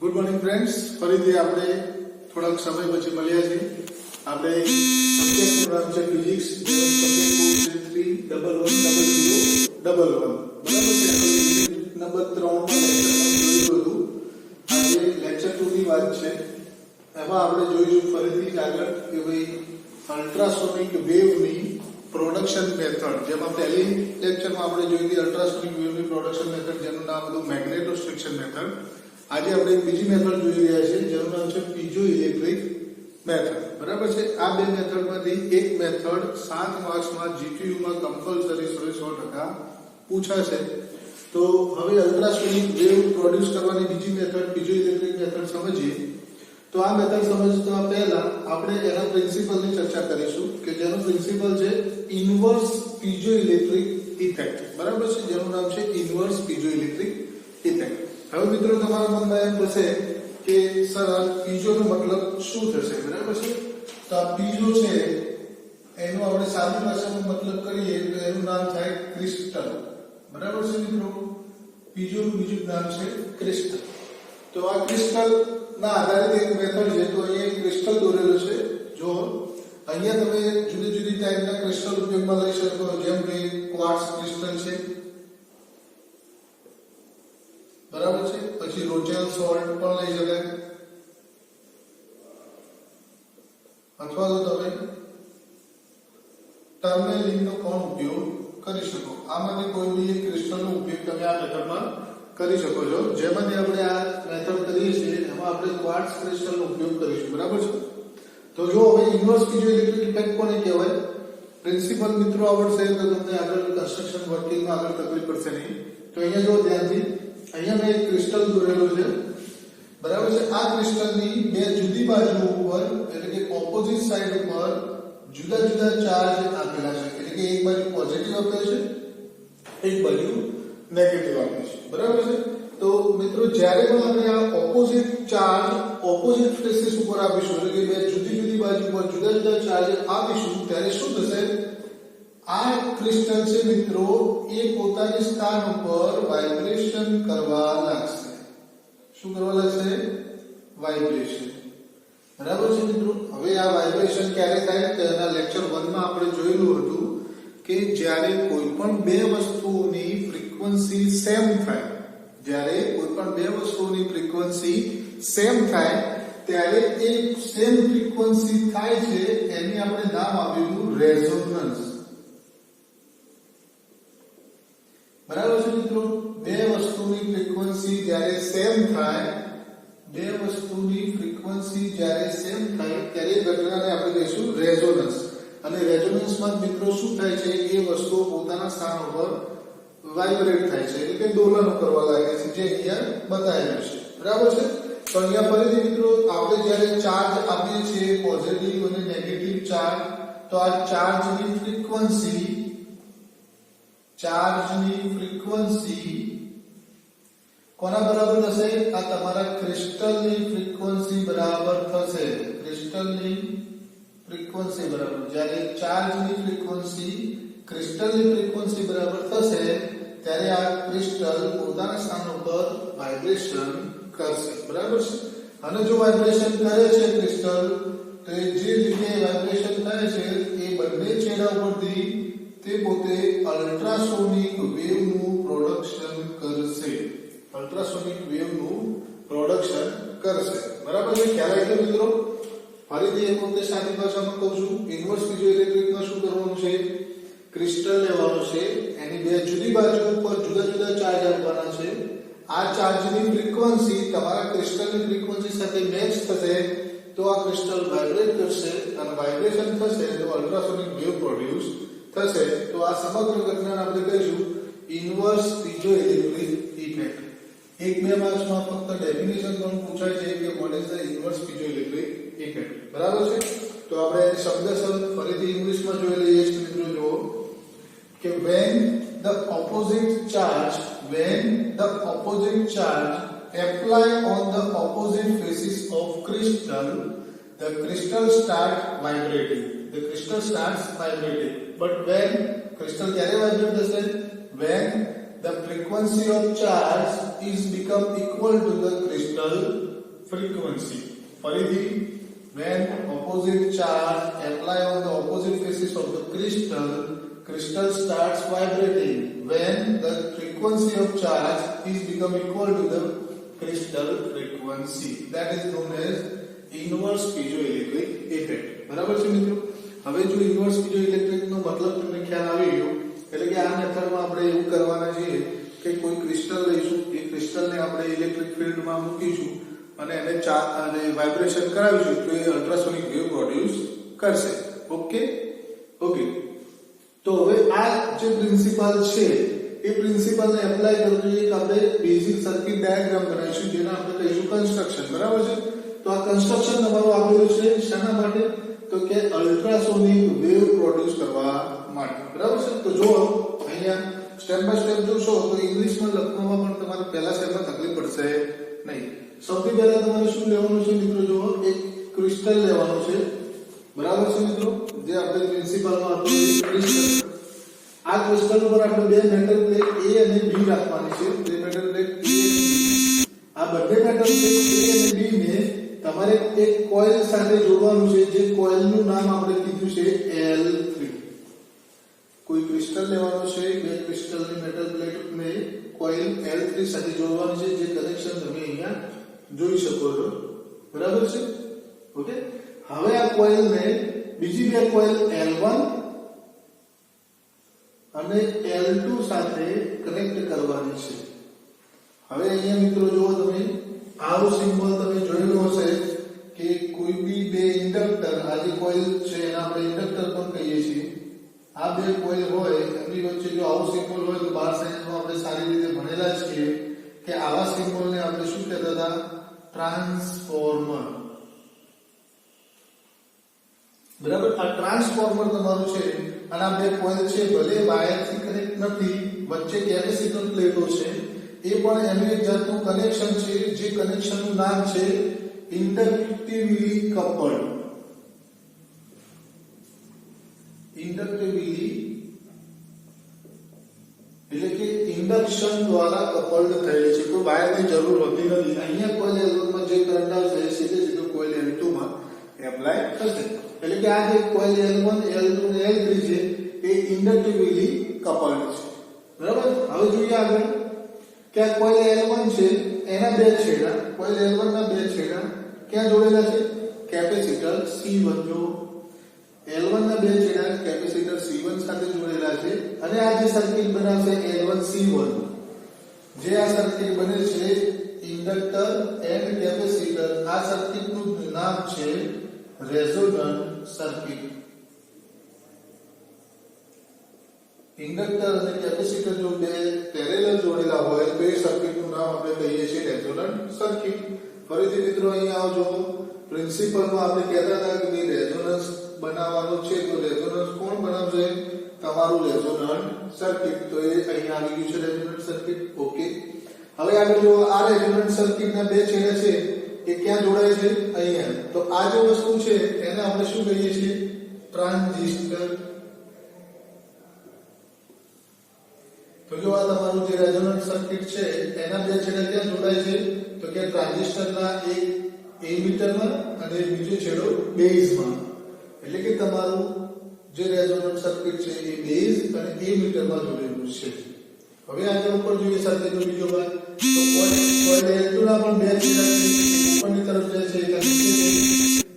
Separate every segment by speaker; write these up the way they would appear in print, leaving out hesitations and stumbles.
Speaker 1: Good morning friends, ફરીથી આપણે થોડાક સમય પછી મળ્યા છીએ. આપણે સબ્જેક્ટનું નામ છે ફિઝિક્સ, સબ્જેક્ટ કોડ છે 3110011. બરાબર છે? નંબર 3 જોયું હતું. આજે લેક્ચર 2 ની વાત છે. એમાં આપણે જોઈશું ફરીથી આગળ કે ભાઈ અલ્ટ્રાસોનિક વેવની પ્રોડક્શન મેથડ. જેમાં પહેલી લેક્ચરમાં આપણે જોઈ હતી અલ્ટ્રાસોનિક વેવની પ્રોડક્શન મેથડ, જેનું નામ હતું મેગ્નેટોસ્ટ્રિક્શન મેથડ. આજે આપણે એક બીજી મેથડ જોઈ રહ્યા છીએ જેનું નામ છે પીઝો ઇલેક્ટ્રિક મેથડ. બરાબર છે? આ બે મેથડમાંથી એક મેથડ 7 માર્ક્સમાં જીટીયુ માં કમ્પલસરી 100% પૂછાશે. તો હવે અલ્ટ્રાસોનિક વેવ પ્રોડ્યુસ કરવાની બીજી મેથડ પીઝો ઇલેક્ટ્રિક મેથડ સમજીએ. તો આ મેથડ સમજતા પહેલા આપણે એના પ્રિન્સિપલની ચર્ચા કરીશું કે જેનો પ્રિન્સિપલ છે ઇન્વર્સ પીઝો ઇલેક્ટ્રિક ઇફેક્ટ. બરાબર છે? જેનું નામ છે ઇન્વર્સ પીઝો ઇલેક્ટ્રિક ઇફેક્ટ. હવે મિત્રો તમારા મનમાં એમ થશે કે સર આ પીઝો નો મતલબ શું થશે? બરાબર છે? તો આ પીઝો છે એનો આપણે સાદી ભાષામાં મતલબ કરીએ તો એનું નામ થાય ક્રિસ્ટલ. બરાબર છે મિત્રો? પીઝો નું બીજું નામ છે ક્રિસ્ટલ. તો આ ક્રિસ્ટલ ના આધારિત એક મેથડ છે. તો અહીંયા ક્રિસ્ટલ દોરેલો છે. જો અહીંયા તમે જુદી જુદી ટાઈપના ક્રિસ્ટલ ઉપયોગમાં લઈ શકો, જેમ કે ક્વાર્ટઝ ક્રિસ્ટલ છે. બરાબર છે? પછી રોચેલ સોલ્ટ પણ લઈ શકાય, અથવા તો તમે ટર્મેલિન નો પણ ઉપયોગ કરી શકો. આમાંથી કોઈ બી એક ક્રિસ્ટલનો ઉપયોગ તમે આ મેથડમાં કરી શકો છો. જેમાંથી આપણે આ મેથડ કરીએ છીએ એમાં આપણે ક્વાર્ટઝ ક્રિસ્ટલનો ઉપયોગ કરીશું. બરાબર છે? તો જો હવે ઇન્વર્સ પીઝો ઇલેક્ટ્રિક ઇફેક્ટ કોને કહેવાય? પ્રિન્સિપલ મિત્રો આવડશે તો તમને આગળ કન્સ્ટ્રક્શન વર્કિંગમાં આગળ તકલીફ પડશે નહીં. તો અહીંયા જો ધ્યાનથી, અહીંયા મેં એક ક્રિસ્ટલ દોરેલું છે. બરાબર છે? આ ક્રિસ્ટલની બે જુદી બાજુ ઉપર એટલે કે ઓપોઝિટ સાઈડ ઉપર જુદા જુદા ચાર્જ આપેલા છે. એટલે કે એક બાજુ પોઝિટિવ આપેલ છે, એક બાજુ નેગેટિવ આપેલ છે. બરાબર છે? તો મિત્રો જ્યારે પણ આપણે આ ઓપોઝિટ ચાર્જ ઓપોઝિટ ફેસીસ ઉપર આપીશું, એટલે કે બે જુદી જુદી બાજુ પર જુદા જુદા ચાર્જ આપીશું, ત્યારે શું થશે? આ ક્રિસ્ટલ છે મિત્રો એ પોતાની સ્થાન ઉપર વાઇબ્રેશન કરવા લાગશે. શું કરવા લાગશે? વાઇબ્રેશન. બરાબર છે મિત્રો? હવે આ વાઇબ્રેશન ક્યારે થાય? તો એના લેક્ચર 1 માં આપણે જોયેલું હતું કે જ્યારે કોઈ પણ બે વસ્તુઓની ફ્રીક્વન્સી સેમ થાય, જ્યારે કોઈ પણ બે વસ્તુઓની ફ્રીક્વન્સી સેમ થાય ત્યારે એ સેમ ફ્રીક્વન્સી થાય છે એની આપણે નામ આપ્યું રેઝોનન્સ. બરાબર છે મિત્રો? બે વસ્તુની ફ્રીક્વન્સી જ્યારે સેમ થાય, બે વસ્તુની ફ્રીક્વન્સી જ્યારે સેમ થાય ત્યારે એ ઘટનાને આપણે કહીશું રેઝોનન્સ. અને રેઝોનન્સમાં મિત્રો શું થાય છે? એ વસ્તુઓ પોતાના સ્થાન ઉપર વાઇબ્રેટ થાય છે, એટલે કે દોલન કરવા લાગે છે, જે અહીંયા બતાવેલું છે. બરાબર છે? તો અહીંયા ફરીથી મિત્રો આપણે જ્યારે ચાર્જ આપીએ છીએ પોઝિટિવ અને નેગેટિવ ચાર્જ, તો આ ચાર્જની ફ્રીક્વન્સી કોના બરાબર થશે? આ તમારા ક્રિસ્ટલની ફ્રીક્વન્સી બરાબર થશે. ક્રિસ્ટલની ફ્રીક્વન્સી બરાબર, જ્યારે ચાર્જની ફ્રીક્વન્સી ક્રિસ્ટલની ફ્રીક્વન્સી બરાબર થશે ત્યારે આ ક્રિસ્ટલ પોતાના સ્થાન ઉપર વાઇબ્રેશન કરશે. બરાબર છે? અને જો વાઇબ્રેશન કરે છે ક્રિસ્ટલ, તો જે જગ્યાએ વાઇબ્રેશન થાય છે એ બંને છેડા ઉપરથી તે પોતે અલ્ટ્રાસોનિક વેવનું પ્રોડક્શન કરશે. અલ્ટ્રાસોનિક વેવનું પ્રોડક્શન કરશે. બરાબર છે? ખ્યાલ આવ્યો મિત્રો? ફરીથી એક વખતે સાદી ભાષામાં કહું છું. ઇન્વર્સ પીઝો ઇલેક્ટ્રિકમાં શું કરવાનું છે? ક્રિસ્ટલ લેવાનું છે, એની બે જુદી બાજુ ઉપર જુદા જુદા ચાર્જ આપવાના છે. આ ચાર્જની ફ્રીક્વન્સી તમારા ક્રિસ્ટલની ફ્રીક્વન્સી સાથે મેચ થશે તો આ ક્રિસ્ટલ વાઇબ્રેટ કરશે, અને વાઇબ્રેશન થશે તો અલ્ટ્રાસોનિક વેવ પ્રોડ્યુસ થશે. તો આ સમગ્ર ઘટનાને આપણે કહીશું ઇન્વર્સ પીઝો ઇલેક્ટ્રિક ઇફેક્ટ. 1-2 માર્ક્સમાં ફક્ત ડેફિનેશન પણ પૂછાય છે કે what is the inverse piezo electric effect. બરાબર છે? તો આપણે શબ્દસર ફરીથી ઇંગ્લિશમાં જોઈ લઈએ છીએ મિત્રો. જો કે when the opposite charge apply on the opposite faces of crystal, the crystal starts vibrating. But when crystal ક્યારે વાઇબ્રેટ થશે? When the frequency of charge is become become equal to the crystal frequency. ફરીથી when opposite charge apply on the opposite faces of the crystal starts vibrating. When the frequency of charge is become equal to the crystal frequency, that is known as inverse piezoelectric effect. બરાબર છે મિત્રો? હવે જો inverse piezoelectric નો મતલબ તમને ખ્યાલ આવી ગયો, એટલે કે આ મેથડમાં આપણે એવું કરવાના છીએ કે કોઈ ક્રિસ્ટલ લઈશું, એ ક્રિસ્ટલને આપણે ઇલેક્ટ્રિક ફિલ્ડમાં મૂકીશું અને એને વાઇબ્રેશન કરાવીશું તો એ અલ્ટ્રાસોનિક વેવ પ્રોડ્યુસ કરશે. ઓકે. તો હવે આ જે પ્રિન્સિપલ છે એ પ્રિન્સિપલને એપ્લાય કરતો એક આપણે બેઝિક સર્કિટ ડાયાગ્રામ બનાવીશું, જેને આપણે કહીશું કન્સ્ટ્રક્શન. બરાબર છે? તો આ કન્સ્ટ્રક્શન તમારું આપેલું છે શાના માટે? તો કે અલ્ટ્રાસોનિક વેવ પ્રોડ્યુસ કરવા માટે. બરાબર છે? તો જો અહીંયા સ્ટેપ બાય સ્ટેપ જોશો તો ઇંગ્લિશમાં લખવામાં પણ તમારે પહેલા સ્ટેપમાં તકલીફ પડશે નહીં. સૌથી પહેલા તમારે શું લેવાનું છે મિત્રો? જો એક ક્રિસ્ટલ લેવાનું છે. બરાબર છે મિત્રો? જે આપણે પ્રિન્સિપલમાં આપેલું ક્રિસ્ટલ. આ ક્રિસ્ટલ ઉપર આપણે બે મેટલ પ્લેટ A અને B રાખવાની છે. બે મેટલ પ્લેટ A અને B. આ બંને મેટલ પ્લેટ A અને B ને તમારે એક કોઇલ સાથે જોડવાનું છે, જે કોઇલનું નામ આપણે કીધું છે L3. કોઈ ક્રિસ્ટલ લેવાનો છે, બે ક્રિસ્ટલની મેટલ પ્લેટને કોઇલ L3 સાથે જોડવાનું છે, જે કનેક્શન તમે અહીંયા જોઈ શકો છો. બરાબર છે? ઓકે. હવે આ કોઇલને બીજી બે કોઇલ L1 અને L2 સાથે કનેક્ટ કરવાની છે. હવે અહીંયા મિત્રો જુઓ તમે, આવો સિમ્બોલ તમે જોયેલો હશે કે કોઈ બી બે ઇન્ડક્ટર, આ જે કોઇલ છે એને આપણે ઇન્ડક્ટર પણ કહીએ છીએ. આ બે કોઇલ હોય એમની વચ્ચે જો આવો સિમ્બોલ હોય તો બાર સાયન્સમાં આપણે સારી રીતે ભણેલા છીએ કે આવા સિમ્બોલને આપણે શું કહેતા હતા? ટ્રાન્સફોર્મર. બરાબર? આ ટ્રાન્સફોર્મર તમારું છે અને આ બે કોઇલ છે, ભલે વાયરથી કનેક્ટ નથી, વચ્ચે કેપેસિટર પ્લેટો છે, એ પણ એનું એક જાતનું કનેક્શન છે, જે કનેક્શનનું નામ છે ઇન્ડક્ટિવલી કપલ્ડ. ઇન્ડક્ટિવલી એટલે કે ઇન્ડક્શન દ્વારા કપલ્ડ થયેલ છે. કોઈ વાયરની જરૂર હોતી નથી. અહીંયા કોઇલ L1 માં જે કરંટ આવશે એ સીધો કોઇલ L2 માં એપ્લાય થશે. એટલે કે આ જે કોઇલ L1, L2 અને L3 છે એ ઇન્ડક્ટિવલી કપલ્ડ છે. બરાબર? હવે જોઈએ આગળ કે આ કોઇલ L1 છે એના બે છેડા, કોઇલ L1 ના બે છેડા ક્યાં જોડેલા છે? Capacitor C1. જો L1 ના બે છેડા કેપેસિટર C1 સાથે જોડેલા છે અને આ જે સર્કિટ બનાવશે L1 C1, જે આ સર્કિટ બને છે ઇન્ડક્ટર એન્ડ કેપેસિટર, આ સર્કિટનું નામ છે રેઝોનન્ટ સર્કિટ. ઇન્ડક્ટર અને કેપેસિટર જો બે પેરેલલ જોડેલા હોય તો એ સર્કિટનું નામ આપણે કહીએ છીએ રેઝોનન્ટ સર્કિટ. ફરીથી મિત્રો અહીંયા આવજો. પ્રિન્સિપલમાં આપણે કહેતા હતા કે રેઝોનન્સ બનાવવાનો છે, તો રેઝોનન્સ કોણ બનાવશે? તમારું રેઝોનન્ટ સર્કિટ. તો એ અહીંયા આવી ગયું છે રેઝોનન્ટ સર્કિટ. ઓકે. હવે આગળ જો આ રેઝોનન્ટ સર્કિટના બે છેડા છે એ ક્યાં જોડાય છે? અહીંયા. તો આ જે વસ્તુ છે એને આપણે શું કહીએ છીએ? ટ્રાન્ઝિસ્ટર. તો જો આ તમારું જે રેઝોનન્ટ સર્કિટ છે એના બે છેડા ક્યાં જોડાય છે? તો કે ટ્રાન્ઝિસ્ટરના એક એમીટરમાં અને બીજો છેડો બેઝમાં. એટલે કે તમારું જે રેઝોનન્ટ સર્કિટ છે એ બેઝ અને એમીટરમાં જોડેલું છે. હવે આગળ ઉપર જોઈએ સાથે જો બીજો ભાગ, તો કોઇલ L2 ના પણ બે છેડા ઉપરની તરફ જાય છે એટલે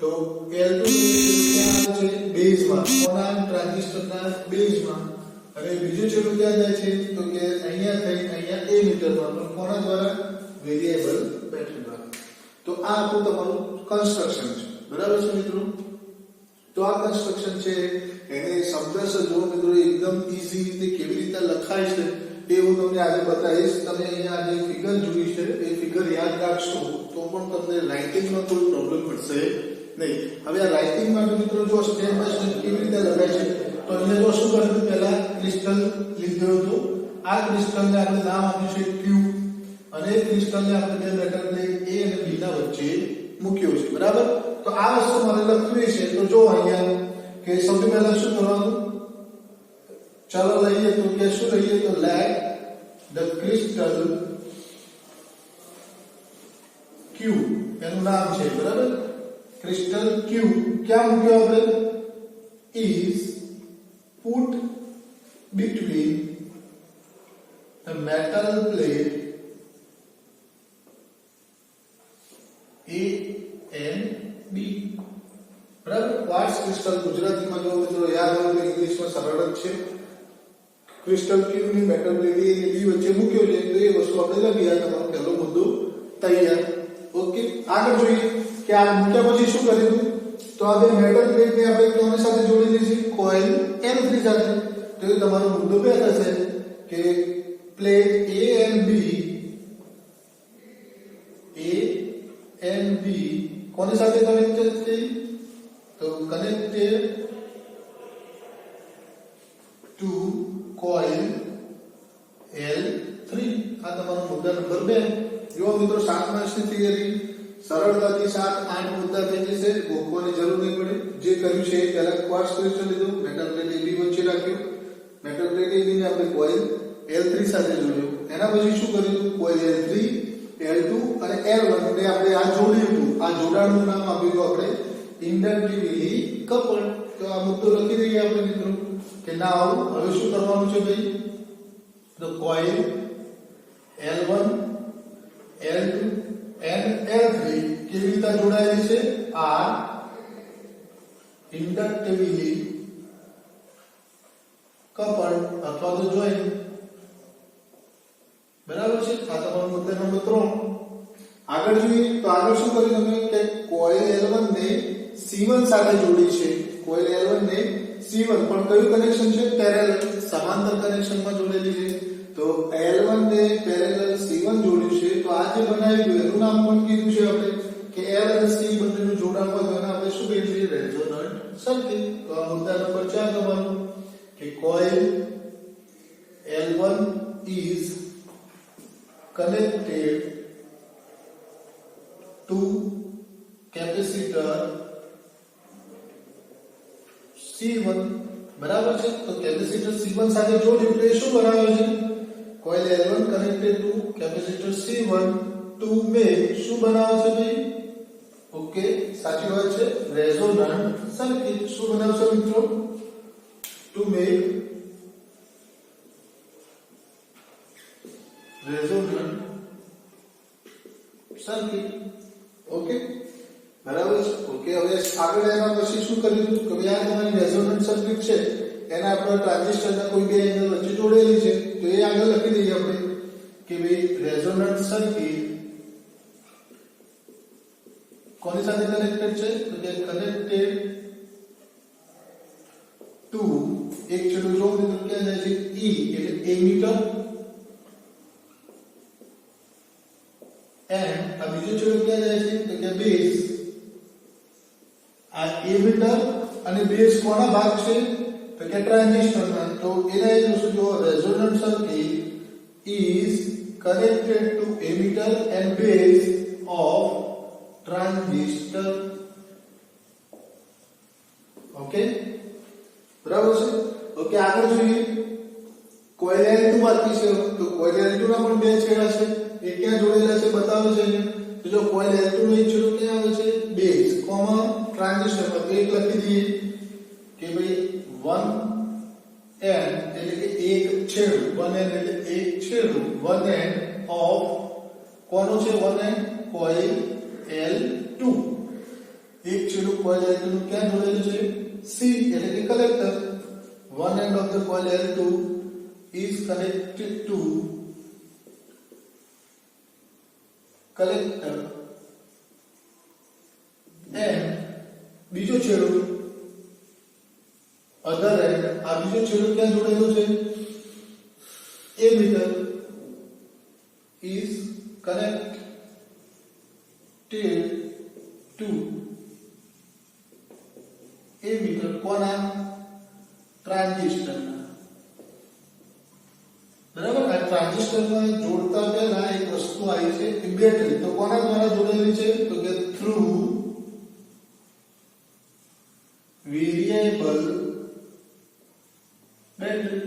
Speaker 1: તો L2 ક્યાં છે? બેઝમાં. કોના? ટ્રાન્ઝિસ્ટરના બેઝમાં. અને બીજો છેડો ક્યાં જાય છે? તો કે અહીંયા થઈ અહીંયા એમીટરમાં, પણ કોના દ્વારા? વેરીએબલ બેટરી દ્વારા. તો આ આપણું તમારું કન્સ્ટ્રક્શન છે. બરાબર છે મિત્રો? તો આ કન્સ્ટ્રક્શન છે એને સમજાશે જો મિત્રો એકદમ ઈઝી રીતે કેવી રીતે લખાય છે એ હું તમને આજે બતાવીશ. તમે અહીંયા જે ફિગર જોઈ છે એ ફિગર યાદ રાખશો તો પણ તમને રાઇટિંગમાં કોઈ પ્રોબ્લેમ પડશે નહીં. હવે આ રાઇટિંગ માટે મિત્રો જો સ્ટેપ બાય સ્ટેપ કેવી રીતે લખાય છે તો અહીંયા જો શું કર્યું? પહેલા ક્રિસ્ટલ લીધું હતું. આ ક્રિસ્ટલને આપણે નામ આપ્યું છે Q અને એ ક્રિસ્ટલને આપણે બે મેટલ પ્લેટ A અને B ના વચ્ચે મૂક્યો છે. બરાબર? તો આ વસ્તુ મને લખવી છે તો જો અહીંયા કે સૌથી પહેલા શું કરવાનું? ચાલો લઈએ તો કે શું લઈએ? તો લેટ ધ ક્રિસ્ટલ ક્યુ એનું નામ છે બરાબર ક્રિસ્ટલ ક્યુ ક્યાં મૂક્યો આપણે is put between the metal plate A and B બરાબર ક્વાર્ટઝ ક્રિસ્ટલ ગુજરાતીમાં જો મિત્રો યાદ હોય તો ઇંગ્લિશમાં સરળ જ છે ક્રિસ્ટલ ક્યુ ની મેટલ પ્લેટ A અને B વચ્ચે મૂક્યો છે તો એ વસ્તુ આપણે લખી આ તમારો પહેલો મુદ્દો તૈયાર ઓકે આગળ જોઈએ કે આ મૂક્યા પછી શું કર્યું તો આ બે મેટલ પ્લેટ ને આપણે કોની સાથે જોડેલી છે કોઇલ N3 સાથે તો એ તમારો મુદ્દો બે થશે કે પ્લેટ A and B કોની સાથે કનેક્ટેડ છે તો કનેક્ટેડ ટુ કોઇલ L3 આ તમારો મુદ્દા નંબર 2 જો મિત્રો 7 માર્ક્સની થિયરી સરળતાથી 7-8 મુદ્દા થઈ જશે ગોખવાની જરૂર નહીં પડે જે કર્યું છે એ પહેલા ક્વાર્ટઝ ક્રિસ્ટલ લીધું મેટલ પ્લેટ AB વચ્ચે રાખ્યું મેટલ પ્લેટ AB ને આપણે કોઇલ L3 સાથે જોડ્યું એના પછી શું કર્યું કોઇલ L3 L2 અને L1 ને આપણે આ જોડ્યું હતું આ જોડાણનું નામ આપ્યું આપણે ઇન્ડક્ટિવલી કપલ્ડ તો આ મુદ્દો લખી દઈએ આપણે મિત્રો કે નાઉ હવે શું કરવાનું છે ભાઈ તો coil L1 L2 and L3 કેવી રીતે જોડાયેલી છે આ ઇન્ડક્ટિવલી કપલ્ડ અથવા તો જોઈન બરાબર છે આ તમારો મુદ્દો નંબર 3 આગળ જોઈએ તો આગળ શું કર્યું તમે કે કોઇલ L1 ને C1 સાથે જોડી છે કોઇલ L1 ને C1 પણ કયું કનેક્શન છે પેરેલલ સમાંતર કનેક્શનમાં જોડેલી છે તો L1 ને પેરેલલ C1 જોડ્યું છે તો આ જે બનાવ્યું એનું નામ પણ કીધું છે આપણે કે L અને C બંનેનું જોડાણ હોય તો એને આપણે શું કહીએ છીએ રેઝોનન્ટ સર્કિટ તો આ મુદ્દા નંબર 4 તમારો કે coil L1 is connected to capacitor C1 બરાબર છે તો કેપેસિટર C1 સાથે જોડ્યું એટલે શું બનાવે છે coil L1 connected to capacitor C1 to make શું બનાવે છે ભાઈ ઓકે સાચી વાત છે રેઝોનન્ટ સર્કિટ શું બનાવશે મિત્રો to make resonant circuit okay બરાબર છે ઓકે હવે આગળ એના પછી શું કર્યું કે ભાઈ આ તમારી રેઝોનન્ટ સર્કિટ છે એના આપણે ટ્રાન્ઝિસ્ટરના કોઈ બે એંગલ વચ્ચે જોડેલી છે તો એ આગળ લખી દઈએ આપણે કે ભાઈ રેઝોનન્ટ સર્કિટ કોની સાથે કનેક્ટેડ છે તો કે કનેક્ટેડ ટુ એક છેડો જો મિત્રો ક્યાં જાય છે E એટલે એમીટર એન્ડ આ બીજો છેડો ક્યાં જાય છે તો કે બેઝ આ એમીટર અને બેઝ કોના ભાગ છે તો કે ટ્રાન્ઝિસ્ટરના તો એના એ જોશું જો resonant circuit is connected to emitter and base of transistor okay બરાબર છે ઓકે આગળ જોઈએ કોઇલ L2 બાકી છે તો કોઇલ L2 ના પણ બે છેડા છે એ ક્યાં જોડેલા છે બતાવે છે તો જો કોઇલ L2 નો એક છેડો ક્યાં આવે છે બેઝ કોમા ટ્રાન્ઝિસ્ટર પર એક લખી દઈએ કે ભાઈ 1 n એટલે કે એક છેડું 1 n એટલે એક છેડું 1 n ઓફ કોનો છે 1 n કોઇલ L2 એક છેડું કોઇલ L2 નું ક્યાં જોડેલું છે C એટલે કે collector 1 end of the coil L2 is connected to collector and બીજો છેડો other end આ બીજો છેડો ક્યાં જોડેલો છે emitter is connected to emitter કોના ટ્રાન્ઝિસ્ટર બરાબર આ ટ્રાન્ઝિસ્ટર માં જોડતા પહેલા એક વસ્તુ આવી છે કે બેટરી તો કોના દ્વારા જોડેલી છે તો કે થ્રુ વેરિયેબલ બેટરી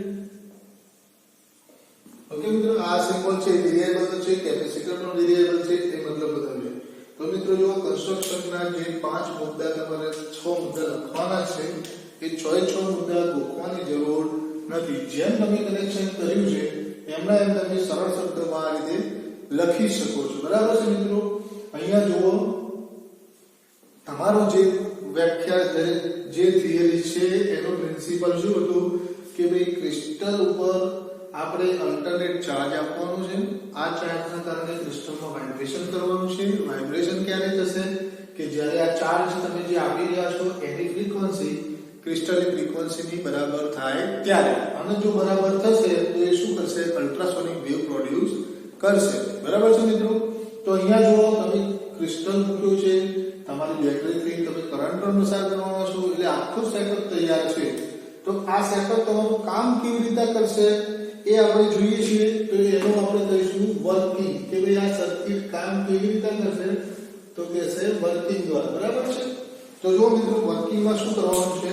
Speaker 1: ઓકે મિત્રો આ સિમ્બોલ છે વેરિયેબલ છે કેપેસિટર નો વેરિયેબલ છે એ મતલબ બતાવ્યો તો મિત્રો જો કન્સ્ટ્રક્શનના જે 5 મુદ્દા તમારે 6 મુદ્દા લખવાના છે એ 6 મુદ્દા ગોખવાની જરૂર નથી. જેમ તમે કનેક્શન કર્યું છે એમના એમ તમે સરળ શબ્દમાં આ રીતે લખી શકો છો. બરાબર છે મિત્રો? અહીંયા જુઓ તમારો જે વ્યાખ્યા જે થિયરી છે એનો પ્રિન્સિપલ શું હતું કે ભાઈ ક્રિસ્ટલ ઉપર આપણે અલ્ટરનેટ ચાર્જ આપવાનો છે. આ ચાર્જના કારણે ક્રિસ્ટલમાં વાઇબ્રેશન કરવાનું છે. વાઇબ્રેશન ક્યારે થશે કે જ્યારે આ ચાર્જ તમે જે આપી રહ્યા છો એની ફ્રીક્વન્સી ક્રિસ્ટલની ફ્રીક્વન્સીની બરાબર થાય ત્યારે. અને જો બરાબર થશે તો એ શું કરશે? અલ્ટ્રાસોનિક વેવ પ્રોડ્યુસ કરશે. બરાબર છે મિત્રો? તો અહીંયા જો તમે ક્રિસ્ટલ મૂક્યું છે, તમારી બેટરીથી તમે કરંટ પસાર કરવાનો છો, એટલે આખું સેટઅપ તૈયાર છે. તો આ સેટઅપ તમારું કામ કેવી રીતે કરશે એ આપણે જોઈએ છીએ. તો એનું આપણે કહીશું વર્કિંગ, કે ભાઈ આ સર્કિટ કામ કેવી રીતે કરશે? તો કહેશે વર્કિંગ દ્વારા. બરાબર છે? તો જો મિત્રો વર્કિંગમાં શું કરવાનું છે,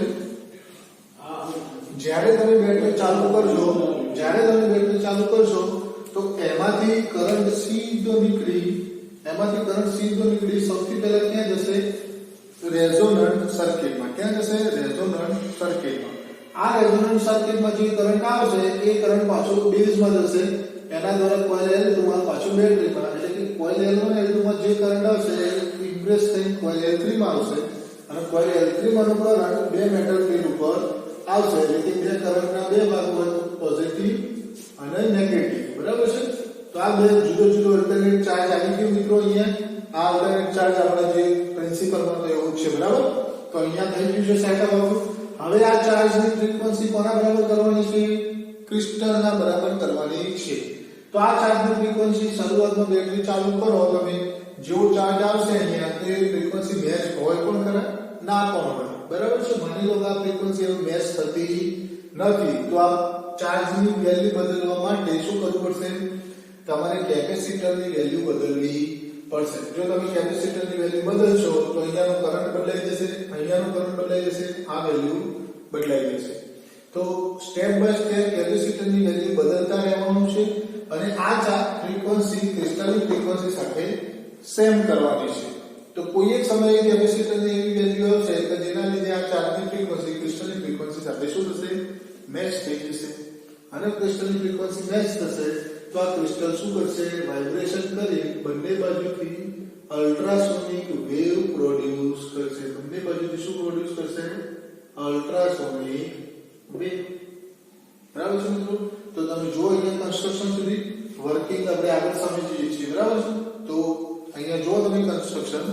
Speaker 1: જ્યારે તમે બેટરી ચાલુ કરશો તો એમાંથી કરંટ સીધો નીકળી સૌથી પહેલા ક્યાં જશે? રેઝોનન્ટ સર્કિટમાં. ક્યાં જશે? રેઝોનન્ટ સર્કિટમાં. આ રેઝોનન્ટ સર્કિટમાં જે કરંટ આવશે એ કરંટ પાછો બેઝમાં જશે. એના દ્વારા કોઇલ L2 માં પાછો બેટરીમાં, એટલે કે કોઇલ L1 L2 માં જે કરંટ આવશે એ ઇમ્પ્રેસ થઈને કોઇલ L3 માં આવશે. અને કોઇલ L3 માંનો કરંટ બે મેટલ પ્લેટ ઉપર આવશે. એટલે કે બે કરંટના બે ભાગ હોય, પોઝિટિવ અને નેગેટિવ. બરાબર છે? તો આ બે જુદો અલ્ટરનેટ ચાર્જ આવી ગયો મિત્રો. અહીંયા આ અલ્ટરનેટ ચાર્જ આપણા જે પ્રિન્સિપલમાં તો એવું જ છે. બરાબર? તો અહીંયા થઈ ગયું છે સેટઅપ આપણું. હવે આ ચાર્જની ફ્રીક્વન્સી કોના બરાબર કરવાની છે? ક્રિસ્ટલના બરાબર કરવાની છે. તો આ ચાર્જની ફ્રીક્વન્સી શરૂઆતમાં બેટરી ચાલુ કરો તમે, જેવો ચાર્જ આવશે અહીંયા તો એ ફ્રીક્વન્સી મેચ હોય પણ ખરા, ના પણ હોય. બરાબર છે? માની લો કે આ ફ્રીક્વન્સી મેચ થતી નથી, તો આ ચાર્જની વેલ્યુ બદલવા માટે શું કરવું પડશે? તમારે કેપેસિટરની વેલ્યુ બદલવી પડશે. જો તમે કેપેસિટરની વેલ્યુ બદલશો તો અહીંયાનો કરંટ બદલાઈ જશે, અહીંયાનો કરંટ બદલાઈ જશે, આ વેલ્યુ બદલાઈ જશે. તો સ્ટેપ બાય સ્ટેપ કેપેસિટરની વેલ્યુ બદલતા રહેવાનું છે. અને આ ફ્રીક્વન્સી ક્રિસ્ટલની ફ્રીક્વન્સી સાથે સેમ કરવાની છે. તો કોઈ એક સમયે કેપેસિટરની એવી વેલ્યુ આવશે કે જેના લીધે આ ચાર્જની ફ્રીક્વન્સી ક્રિસ્ટલની ફ્રીક્વન્સી સાથે શું થશે? મેચ થઈ જશે. અને ક્રિસ્ટલની ફ્રીક્વન્સી મેચ થશે તો આ ક્રિસ્ટલ શું કરશે? વાઇબ્રેશન કરી બંને બાજુથી અલ્ટ્રાસોનિક વેવ પ્રોડ્યુસ કરશે. બંને બાજુથી શું પ્રોડ્યુસ કરશે? Ultrasonic wave. બરાબર છે મિત્રો? તો તમે જો અહીંયા કન્સ્ટ્રક્શન સુધી વર્કિંગ આપણે આગળ સમજીએ છીએ. બરાબર છે? તો અહીંયા જો તમે કન્સ્ટ્રક્શન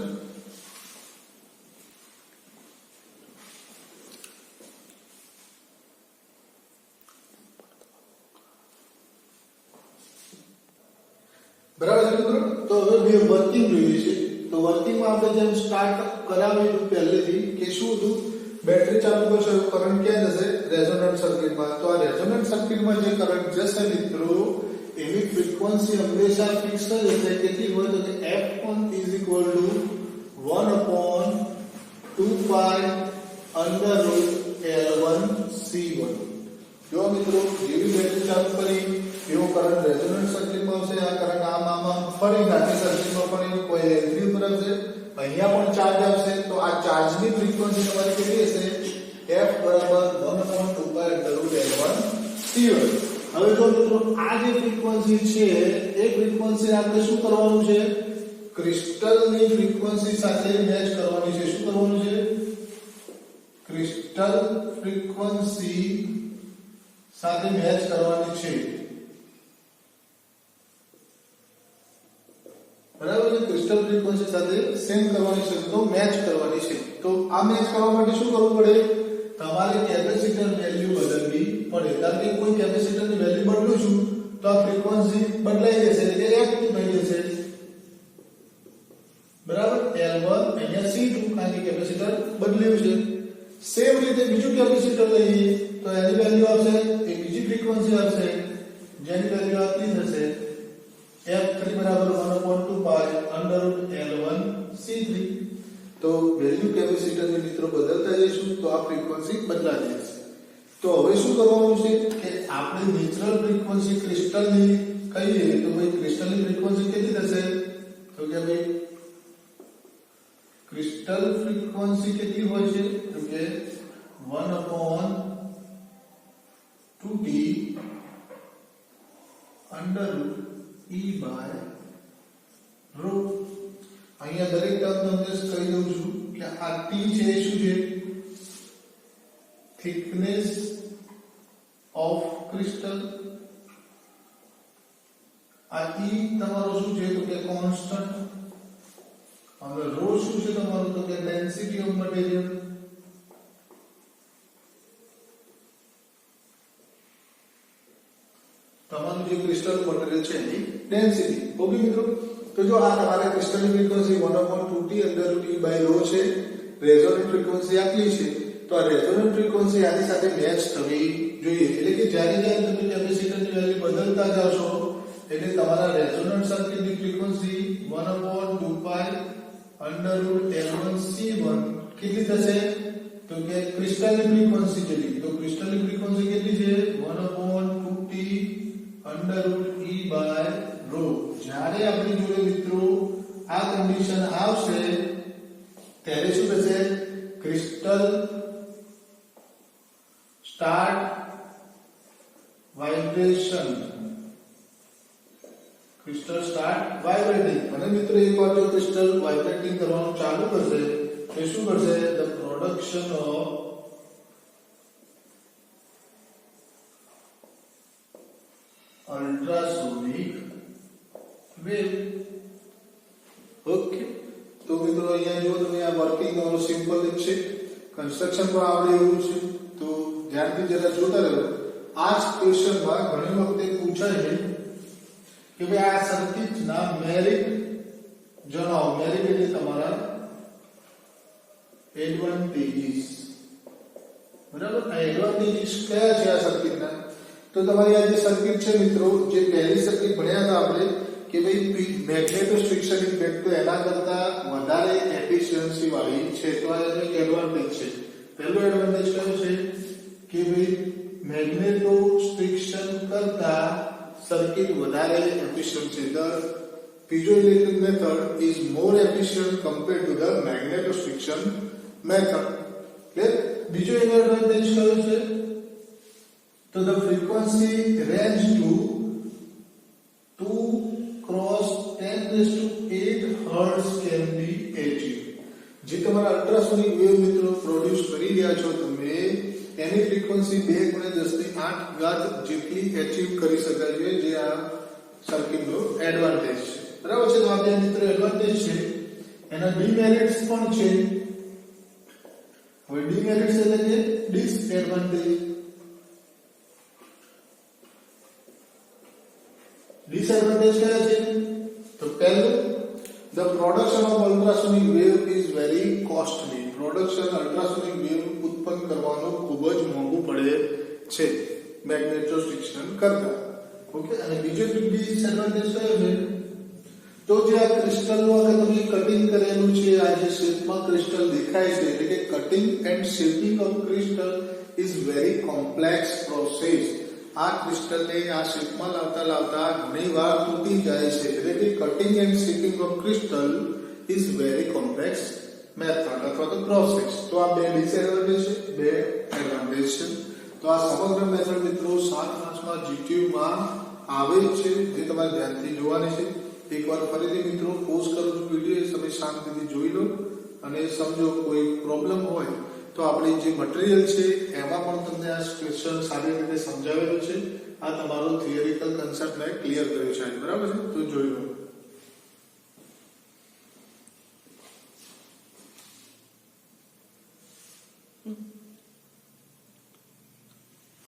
Speaker 1: બરાબર છે મિત્રો? તો હવે વર્કિંગ જોઈએ છે. તો વર્કિંગમાં આપણે જેમ સ્ટાર્ટ કરાવ્યું પહેલેથી કે શું હતું? બેટરી ચાલુ કરશો કરંટ ક્યાં જશે? રેઝોનન્ટ સર્કિટમાં. તો આ રેઝોનન્ટ સર્કિટમાં જે કરંટ જશે મિત્રો એની ફ્રીક્વન્સી હંમેશા ફિક્સ જ હશે. કેટલી હોય તો f1 1/2π√L1C1. જો મિત્રો જેવી બેટરી ચાલુ કરી એવો કરંટ રેઝોનન્ટ સર્કિટમાં આવશે. આ કરંટ આમ ફરી નાખી સર્કિટમાં પણ કોઈ L3 ઉપર આવશે. અહીંયા પણ ચાર્જ આવશે. તો આ ચાર્જની ફ્રીક્વન્સી તમારી કેટલી હશે? f 1/2π√L1C1. હવે જો મિત્રો આ જે ફ્રીક્વન્સી છે એ ફ્રીક્વન્સી આપણે શું કરવાનું છે? ક્રિસ્ટલની ફ્રીક્વન્સી સાથે મેચ કરવાની છે. શું કરવાનું છે? ક્રિસ્ટલ ફ્રીક્વન્સી સાથે મેચ કરવાની છે. બરાબર છે? ક્રિસ્ટલ ફ્રીક્વન્સી સાથે સેમ કરવાની છે, તો મેચ કરવાની છે. તો આ મેચ કરવા માટે શું કરવું પડે? તમારે કેપેસિટર વેલ્યુ બદલવી પડે. કારણ કે કોઈ કેપેસિટરની વેલ્યુ બદલું છું તો આ ફ્રીક્વન્સી બદલાઈ જશે, એટલે f2 થઈ જશે. બરાબર? L1 અહીંયા C2 કારણ કે કેપેસિટર બદલ્યું છે. સેમ રીતે બીજું કેપેસિટર લઈએ તો એની વેલ્યુ આવશે, એ બીજી ફ્રીક્વન્સી આવશે જેની વેલ્યુ આટલી થશે f3 1/2π√L1C3. તો વેલ્યુ કેપેસિટરની મિત્રો બદલતા જઈશું તો આ ફ્રીક્વન્સી બદલાતી જશે. તો હવે શું કરવાનું છે કે આપણે નેચરલ ફ્રીક્વન્સી ક્રિસ્ટલની કહીએ તો ભાઈ ક્રિસ્ટલની ફ્રીક્વન્સી કેટલી થશે? તો કે ભાઈ ક્રિસ્ટલ ફ્રીક્વન્સી કેટલી હોય છે તો કે 1/2t √e/ρ. અહીંયા દરેક ટર્મ તમને કહી દઉં છું કે આ t છે એ શું છે thickness of crystal. આ e તમારો શું છે તો કે કોન્સ્ટન્ટ. હવે ρ શું છે તમારું તો કે ડેન્સિટી ઓફ મટીરીયલ. તમારું જે ક્રિસ્ટલ મટીરીયલ છે એની ડેન્સિટી. ઓકે મિત્રો, તો જો આ તમારે ક્રિસ્ટલની ફ્રીક્વન્સી 1/2t √e/ρ છે, રેઝોનન્ટ ફ્રીક્વન્સી આપી છે, તો આ રેઝોનન્ટ ફ્રીક્વન્સી આની સાથે મેચ થવી જોઈએ. એટલે કે જ્યારે જ્યારે તમે કેપેસિટરની વેલ્યુ બદલતા જાશો એટલે તમારા રેઝોનન્ટ સર્કિટની ફ્રીક્વન્સી 1/2π√L1C1 કેટલી થશે તો કે ક્રિસ્ટલની ફ્રીક્વન્સી કેટલી, તો ક્રિસ્ટલની ફ્રીક્વન્સી કેટલી છે 1/2t √e/ρ. જ્યારે આપણી જોડે મિત્રો આ કન્ડિશન આવશે ત્યારે શું થશે, crystal start vibration. Crystal start vibrating. અને મિત્રો એકવાર જો ક્રિસ્ટલ વાઇબ્રેટિંગ કરવાનું ચાલુ કરશે તો શું કરશે, the production of ultrasonic wave. Okay, તો મિત્રો અહીંયા જો તમે આ વર્કિંગ તમારું સિમ્પલ જ છે, કન્સ્ટ્રક્શન પણ આવડે એવું છે, તો ધ્યાનથી જરા જોતા રહો. આ જ ક્વેશ્ચનમાં ઘણી વખતે પૂછાય છે કે ભાઈ આ સર્કિટના મેરિટ જણાવો. મેરિટ એટલે તમારા એડવાન્ટેજીસ. બરાબર, આ એડવાન્ટેજીસ કયા છે આ સર્કિટના? તો તમારી આ જે સર્કિટ છે મિત્રો, જે પહેલી સર્કિટ ભણ્યા હતા આપણે કે ભાઈ મેગ્નેટોસ્ટ્રિક્શન ઇફેક્ટ, તો એના કરતા વધારે એફિશિયન્સી વાળી છે. તો આ એક એડવાન્ટેજ છે. પહેલો એડવાન્ટેજ કયો છે કે ભાઈ મેગ્નેટોસ્ટ્રિક્શન કરતા સર્કિટ વધારે એફિશિયન્ટ છે. The piezoelectric method is more efficient compared to the magnetostriction method. બીજો એડવાન્ટેજ કયો છે તો the frequency range to 2 cross 10⁸ hertz can be achieved. જે તમારા અલ્ટ્રાસોનિક વેવ મિત્રો પ્રોડ્યુસ કરી રહ્યા છો તમે, એની ફ્રીક્વન્સી 2 × 10⁸ જેટલી અચીવ કરી શકાય છે, જે આ સર્કિટનો એડવાન્ટેજ છે. બરાબર છે, તો આ બે મિત્રો એડવાન્ટેજ છે. એના ડિમેરિટ્સ પણ છે. હવે ડિમેરિટ્સ એટલે કે ડિસએડવાન્ટેજ. ડિસએડવાન્ટેજ કયા છે તો પહેલું, the production of ultrasonic wave is very costly. Production ultrasonic wave ઉત્પન્ન કરવાનું ખૂબ જ મોંઘું પડે છે મેગ્નેટોસ્ટ્રિક્શન કરતા. ઓકે, અને બીજો ડિસએડવાન્ટેજ કયો છે તો જે આ ક્રિસ્ટલનું તમે કટિંગ કરેલું છે, આ જે શેપમાં ક્રિસ્ટલ દેખાય છે, એટલે કે cutting and shaping of crystal is very complex process. આ ક્રિસ્ટલને આ શેપમાં લાવતા ઘણીવાર તૂટી જાય છે. એટલે કે cutting and shaping of crystal is very complex method અથવા તો પ્રોસેસ. તો આ બે ડિસએડવાન્ટેજ છે, બે એડવાન્ટેજ છે. તો આ સમગ્ર મેથડ મિત્રો 7 ક્લાસમાં જીટીયુમાં આવે છે, જે તમારે ધ્યાનથી જોવાની છે. એકવાર ફરીથી મિત્રો પોઝ કરું છું વિડિયો, તમે શાંતિથી જોઈ લો અને સમજો. કોઈ પ્રોબ્લેમ હોય તો આપણી જે મટીરીયલ છે એમાં પણ તમને આ ક્વેશ્ચન સારી રીતે સમજાવેલો છે. આ તમારો થિયરિકલ કન્સેપ્ટ મેં ક્લિયર કર્યો છે. બરાબર છે, તો જોઈ લો.